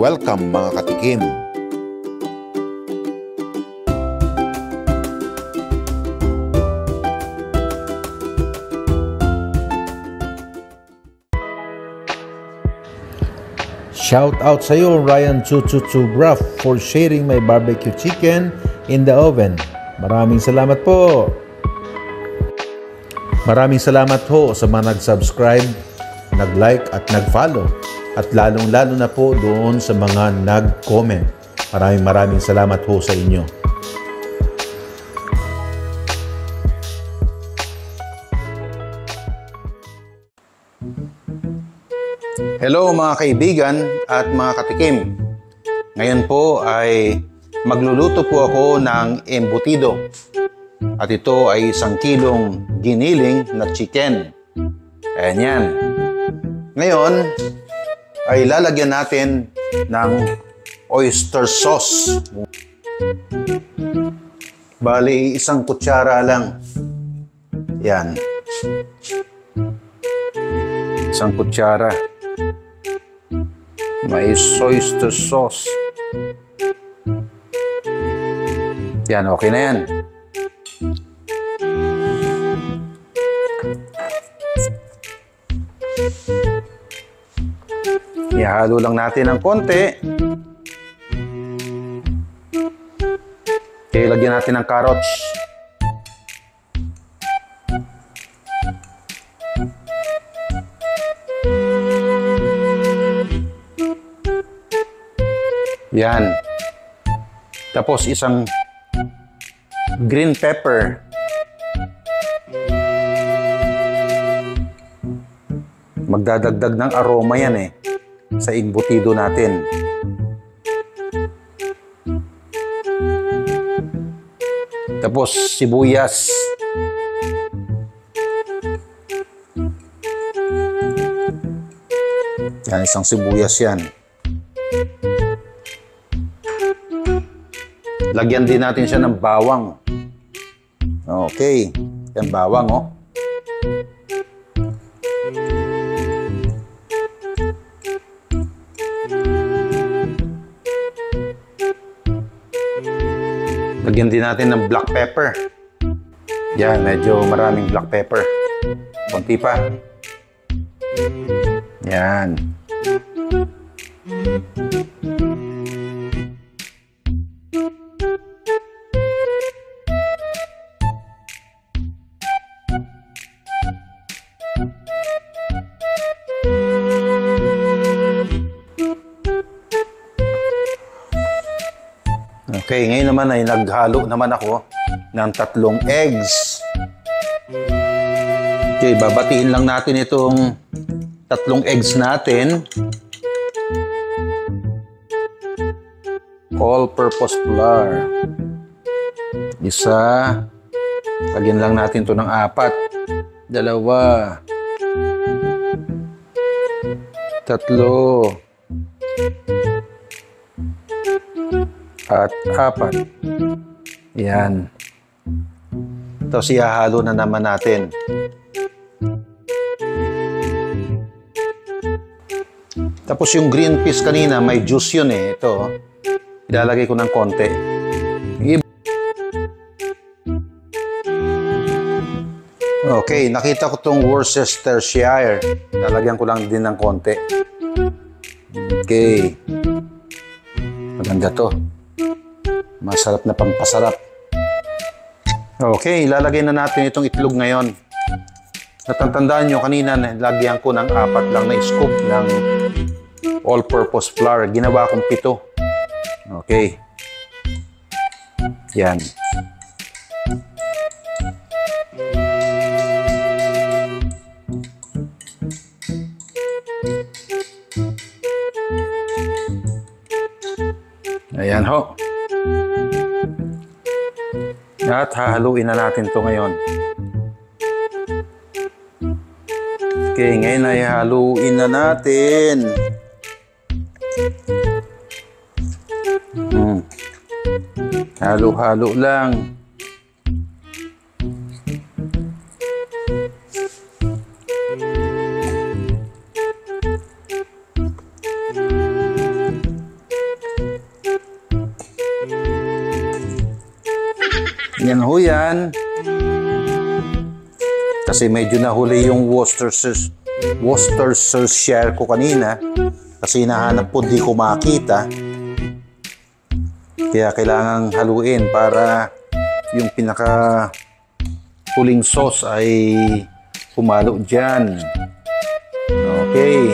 welcome mga katikim! Shout out sa iyo, Ryan Chuchuchu Gruff, for sharing my barbecue chicken in the oven. Maraming salamat po. Maraming salamat ho sa mga nag-subscribe, nag-like at nag-follow. At lalong-lalo na po doon sa mga nag-comment. Maraming salamat ho sa inyo. Hello mga kaibigan at mga katikim. Ngayon po ay magluluto po ako ng embutido. At ito ay 1 kilong giniling na chicken. Ayan yan. Ngayon ay lalagyan natin ng oyster sauce. Bali, 1 kutsara lang. Yan. 1 kutsara. May oyster sauce. Yan, okay na yan. Ihalo lang natin ng konti. Okay, lagyan natin ng carrots. Yan. Tapos 1 green pepper. Magdadagdag ng aroma yan sa embutido natin. Tapos sibuyas. Yan, 1 sibuyas yan. Lagyan din natin siya ng bawang. Okay. Yan, bawang, oh. Lagyan din natin ng black pepper. Yan, medyo maraming black pepper. Konti pa. Yan. Okay, ngayon naman ay naghalo naman ako ng 3 eggs. Okay, babatiin lang natin itong 3 eggs natin. All-purpose flour. 1. Lagyan lang natin ito ng 4. 2. 3. At 4. Yan. Tapos ihahalo na naman natin. Tapos yung green peas kanina, may juice yun Ito, ilalagay ko ng konti. Okay, nakita ko itong Worcestershire. Lalagyan ko lang din ng konti. Okay. Maganda to. Masarap na pampasarap. Okay, ilalagay na natin itong itlog ngayon. Natatandaan nyo, kanina lagyan ko ng 4 lang na scoop ng all-purpose flour. Ginawa kong 7. Okay. Yan. Ayan ho. At hahaluin na natin ito ngayon. Okay, ngayon ay haluin na natin. Halo-halo lang. Yan ho yan. Kasi medyo nahuli yung Worcestershire ko kanina. Kasi hinahanap po, di ko makita. Kaya kailangang haluin para yung pinaka huling sauce ay humalo dyan. Okay.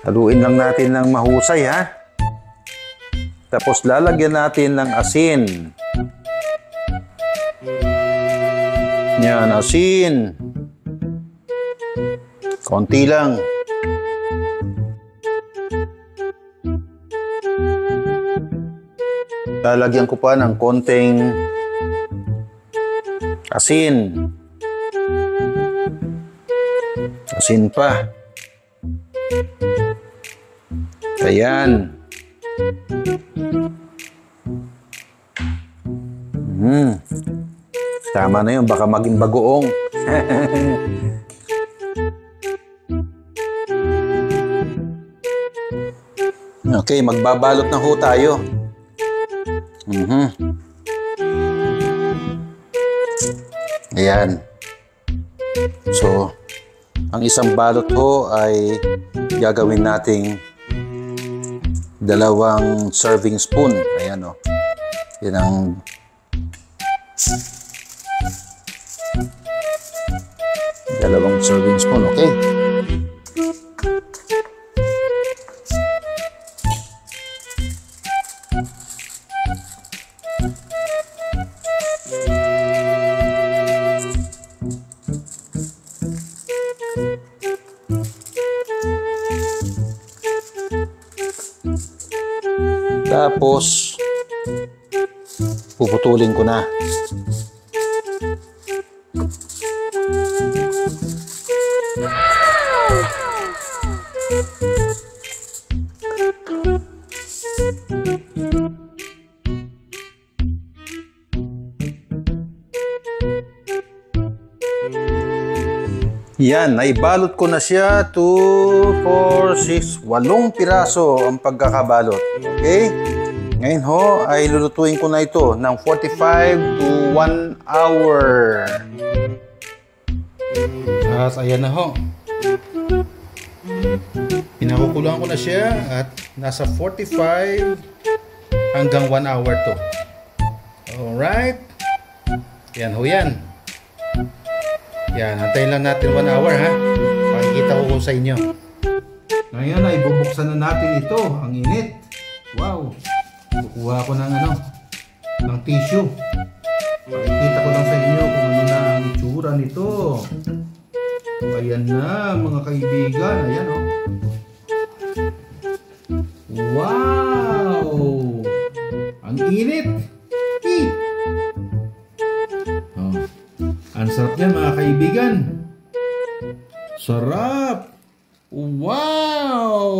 Haluin lang natin ng mahusay, ha. Tapos lalagyan natin ng asin. Yan, asin. Konti lang. Lalagyan ko pa ng konting asin. Asin pa. Ayan. Tama na yun, baka maging bagoong. Okay, magbabalot na ho tayo. Ayan. So, ang isang balot ho ay gagawin nating 2 serving spoon. Ayan o. Yan ang dalawang serving spoon, okay? Tapos, puputulin ko na. Yan, naibalot ko na siya. 2, 4, 6, 8 piraso ang pagkakabalot. Okay? Ngayon ho, ay lulutuin ko na ito ng 45 to 1 hour. At ayan na ho. Pinakukulang ko na siya at nasa 45 hanggang 1 hour to. Alright? Yan ho yan. Yan, antayin lang natin 1 hour, ha. Pakikita ko sa inyo. Ngayon ay bubuksan na natin ito. Ang init. Wow. Kukuha ko ng tissue. Pakikita ko lang sa inyo kung ano na ang itsura nito. Ayan na, mga kaibigan. Ayan, oh. Wow. Ang init. Ang sarap yan, mga kaibigan. Sarap! Wow!